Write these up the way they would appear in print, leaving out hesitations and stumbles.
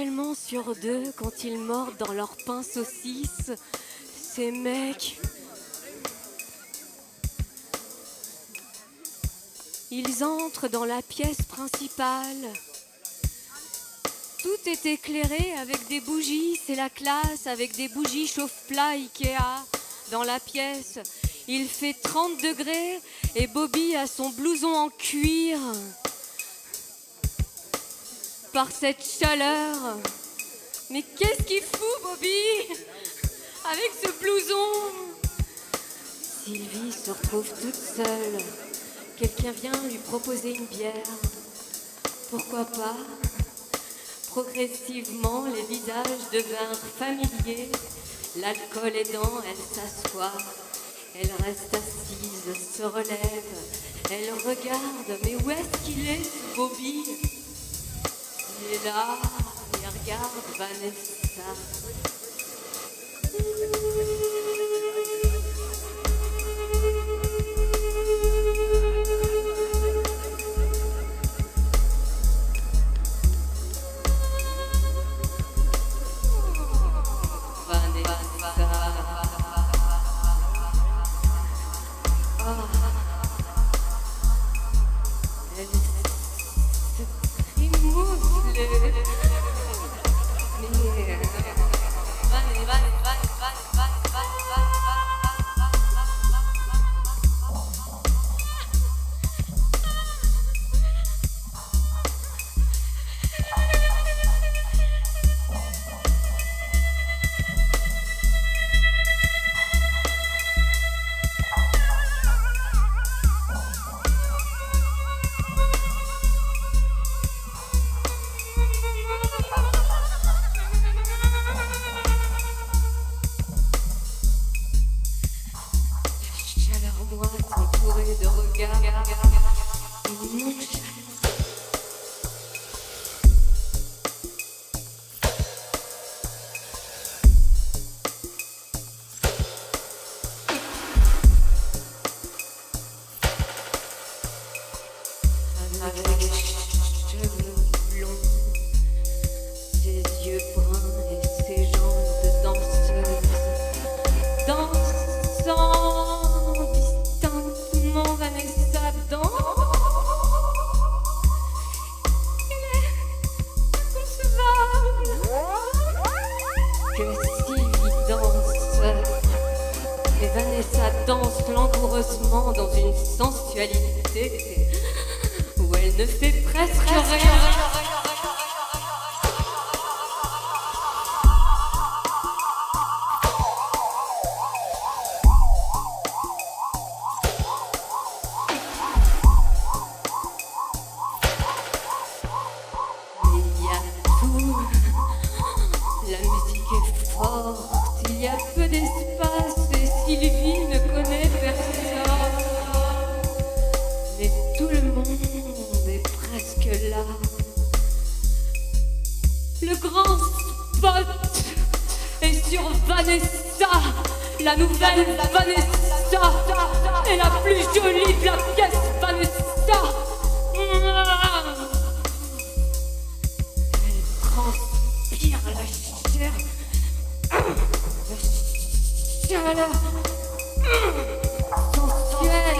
tellement sur deux quand ils mordent dans leur pain saucisse. Ces mecs. Ils entrent dans la pièce principale. Tout est éclairé avec des bougies, c'est la classe, avec des bougies chauffe-plat Ikea dans la pièce. Il fait 30 degrés et Bobby a son blouson en cuir. Par cette chaleur. Mais qu'est-ce qu'il fout, Bobby, avec ce blouson? Sylvie se retrouve toute seule. Quelqu'un vient lui proposer une bière. Pourquoi pas? Progressivement, les visages devinrent familiers. L'alcool aidant, elle s'assoit. Elle reste assise, se relève. Elle regarde. Mais où est-ce qu'il est, ce Bobby? Il est là, il regarde Vanessa. Dans une sensualité où elle ne fait presque rien. Mais il y a tout. La musique est forte, il y a peu d'espace et Sylvie ne connaît personne. Mais tout le monde est presque là. Le grand spot est sur Vanessa, la nouvelle Vanessa, et la plus jolie de la pièce, Vanessa. Elle transpire la chair, la chaleur sensuelle.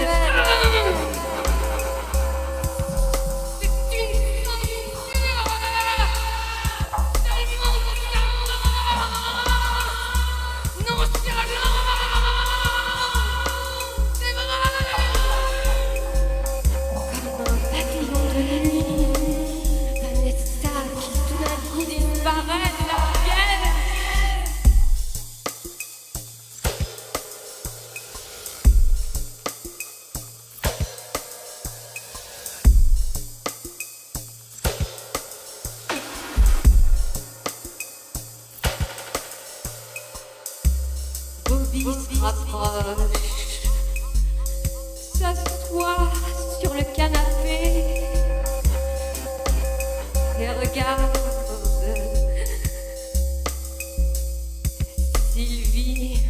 Bobby se rapproche, s'assoit sur le canapé et regarde Sylvie.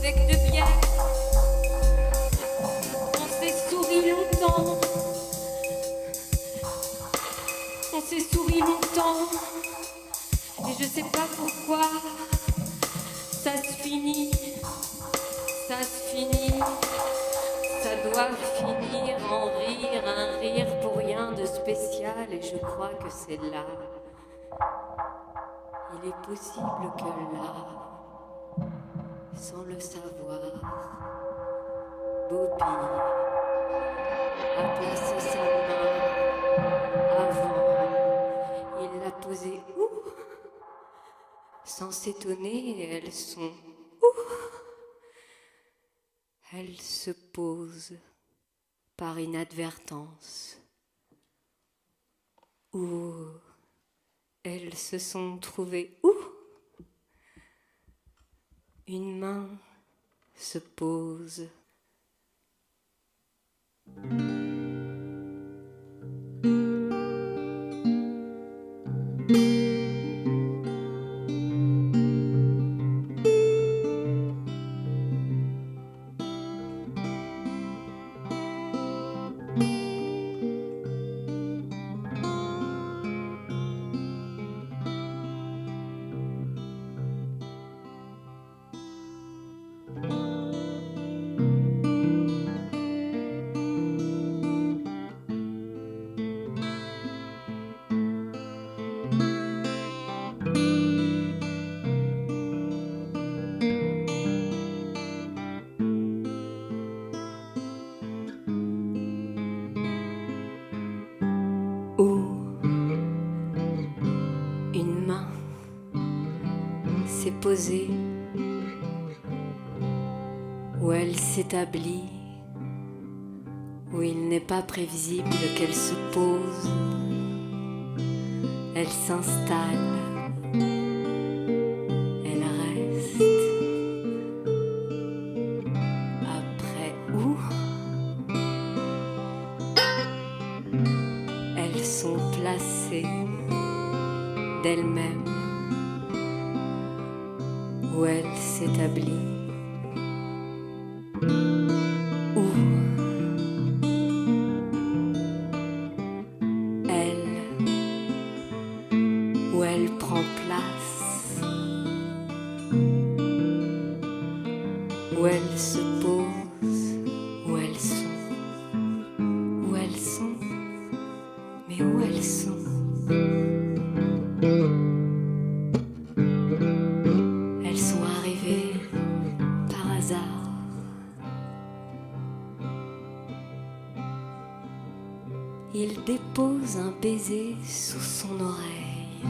bec de bière. On s'est souri longtemps. On s'est souri longtemps. Et je sais pas pourquoi. Ça se finit. Ça se finit. Ça doit finir en rire. Un rire pour rien de spécial. Et je crois que c'est là. Il est possible que là, sans le savoir, Bobby a placé sa main avant. Il l'a posée où? Sans s'étonner, elles sont où? Elles se posent par inadvertance. Où elles se sont trouvées où? Une main se pose. Posée, où elle s'établit, où il n'est pas prévisible qu'elle se pose, elle s'installe, elle reste. Après où elles sont placées d'elles-mêmes, où elle s'établit, où elle prend place, où elle se pose, où elles sont, mais où elles sont. Il dépose un baiser sous son oreille.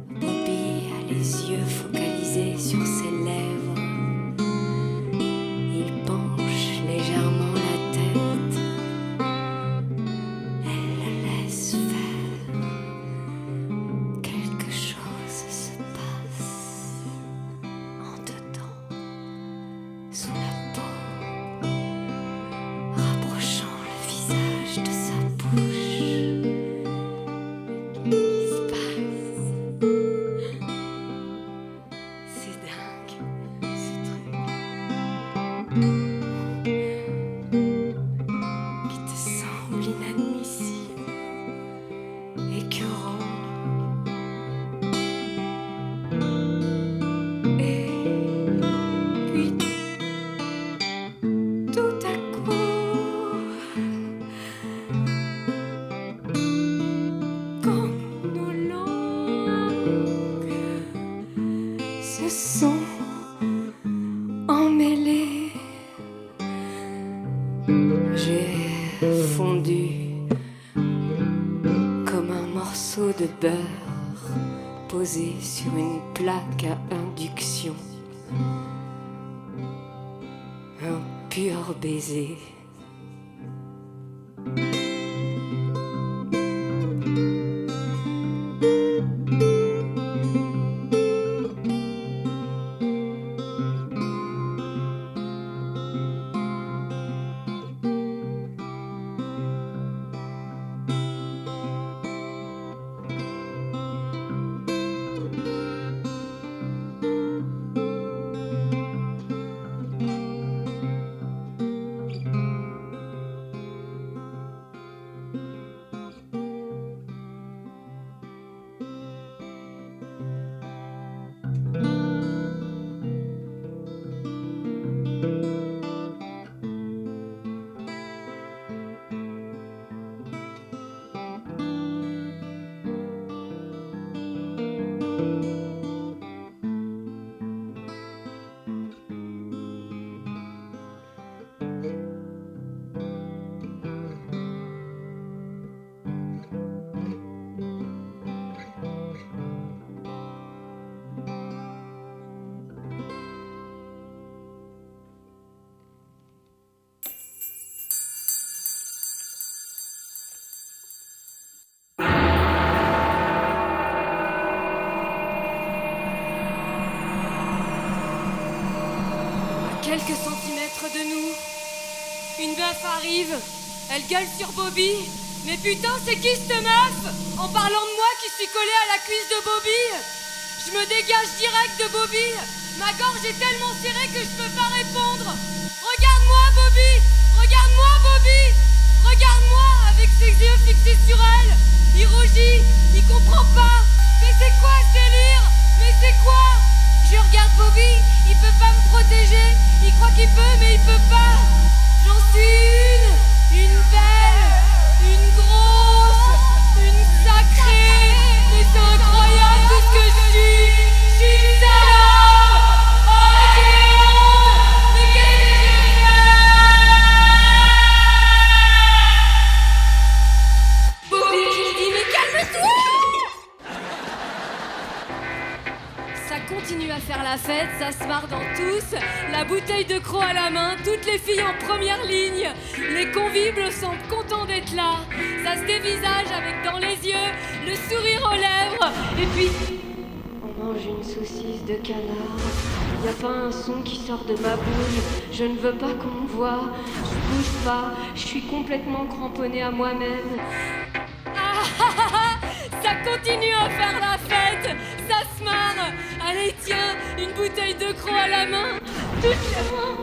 Bobby a les yeux focalisés sur ses lèvres. Il penche légèrement la tête. Elle le laisse faire. Quelque chose se passe en dedans, sous la peau, rapprochant le visage de sa bouche. Qu'est-ce qui se passe? C'est dingue, ce truc qui te semble inadmissible, écœurant. Et puis tout à coup, quand nos langues se sont emmêlées, j'ai fondu comme un morceau de beurre posé sur une plaque à induction. Un pur baiser. quelques centimètres de nous, une meuf arrive, elle gueule sur Bobby. Mais putain, c'est qui cette meuf? En parlant de moi qui suis collée à la cuisse de Bobby, je me dégage direct de Bobby. Ma gorge est tellement serrée que je peux pas répondre. Regarde-moi Bobby, regarde-moi Bobby, regarde-moi avec ses yeux fixés sur elle. Il rougit, il comprend pas. Mais c'est quoi ce délire? Mais c'est quoi? Je regarde Bobby, il peut pas me protéger. Il croit qu'il peut mais il peut pas. J'en suis une belle, une grosse, une sacrée. Mais c'est incroyable tout ce que je suis. Je suis une salope. Oh j'ai honte. Mais qu'est-ce que j'ai fait? Bobby qui me dit mais calme-toi. Ça continue à faire la fête, ça se marre dans tous. La bouteille de croc à la main, toutes les filles en première ligne. Les convives semblent contents d'être là. Ça se dévisage avec dans les yeux, le sourire aux lèvres. Et puis, on mange une saucisse de canard. Y a pas un son qui sort de ma bouche. Je ne veux pas qu'on me voie. Je bouge pas, je suis complètement cramponnée à moi-même. Ça continue à faire la fête, ça se marre. Allez tiens, une bouteille de croc à la main, toutes les mains.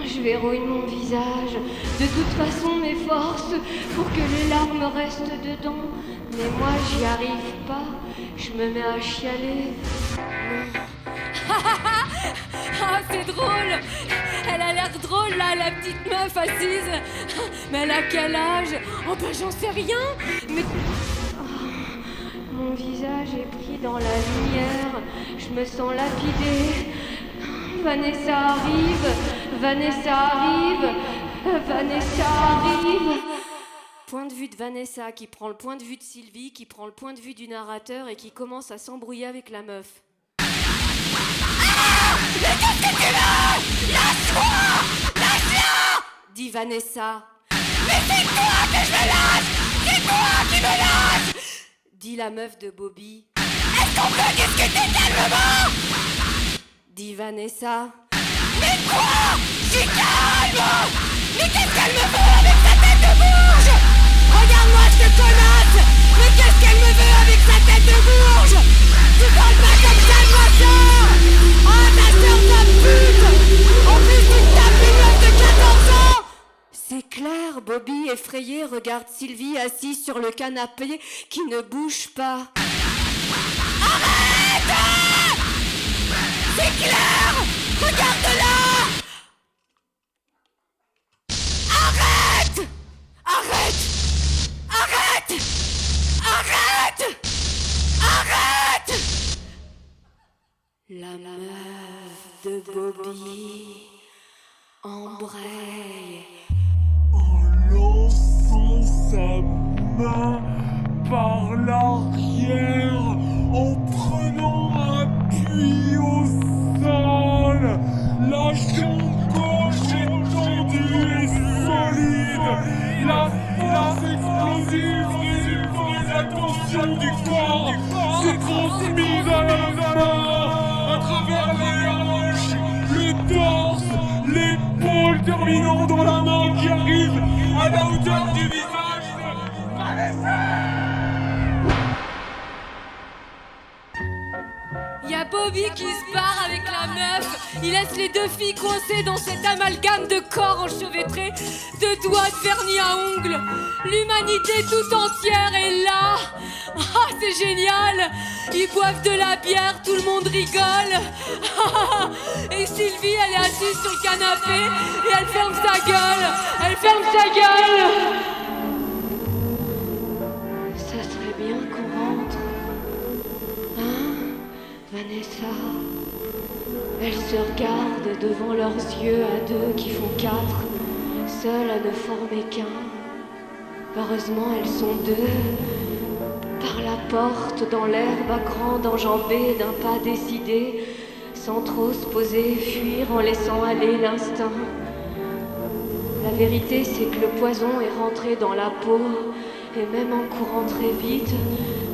Je verrouille mon visage, de toute façon mes forces, pour que les larmes restent dedans. Mais moi j'y arrive pas, je me mets à chialer. Ah c'est drôle. Elle a l'air drôle là, la petite meuf assise. Mais elle a quel âge? Oh bah j'en sais rien. Mais mon visage est pris dans la lumière, je me sens lapidée. Vanessa arrive, Vanessa arrive, Vanessa arrive. Point de vue de Vanessa qui prend le point de vue de Sylvie, qui prend le point de vue du narrateur et qui commence à s'embrouiller avec la meuf. Ah! Mais qu'est-ce que tu veux? Lâche-moi! Lâche-la! Dit Vanessa. Mais c'est toi que je me lâche! C'est toi qui me lâche! Dit la meuf de Bobby. Est-ce qu'on peut discuter calmement? Dit Vanessa. Mais quoi? Je suis calme! Mais qu'est-ce qu'elle me veut avec sa tête de bourge? Regarde-moi cette connasse! Mais qu'est-ce qu'elle me veut avec sa tête de bourge? Tu parles pas comme ça de ma soeur! Oh ta soeur de pute! En plus tu tapes une meuf de 14 ans! C'est clair, Bobby, effrayé, regarde Sylvie assise sur le canapé qui ne bouge pas. Arrête! C'est clair! Regarde-la! Arrête! Arrête! Arrête! Arrête! Arrête! La meuf de Bobby embraye. Lançant sa main par l'arrière, en prenant appui au sol, la jambe gauche étendue et solide, la force explosive résultant de la tension du corps s'est transmise à la main, à travers les hanches, le torse, l'épaule terminant dans la main qui arrive à la hauteur du visage de Vanessa. Y'a Bobby qui se barre avec la meuf. Il laisse les deux filles coincées dans cet amalgame de corps enchevêtrés, de doigts de vernis à ongles. L'humanité tout entière est là. Ah, c'est génial. Ils boivent de la bière, tout le monde rigole. Et Sylvie, elle est assise sur le canapé et elle ferme sa gueule. Elle ferme sa gueule. Ça serait bien qu'on rentre. Hein, Vanessa? Elles se regardent devant leurs yeux à deux qui font quatre, seules à ne former qu'un. Heureusement, elles sont deux. Par la porte, dans l'herbe à grande enjambée d'un pas décidé, sans trop se poser, fuir en laissant aller l'instinct. La vérité, c'est que le poison est rentré dans la peau, et même en courant très vite,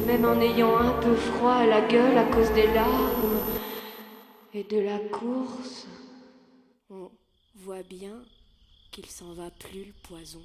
même en ayant un peu froid à la gueule à cause des larmes et de la course, Vois bien qu'il s'en va plus le poison.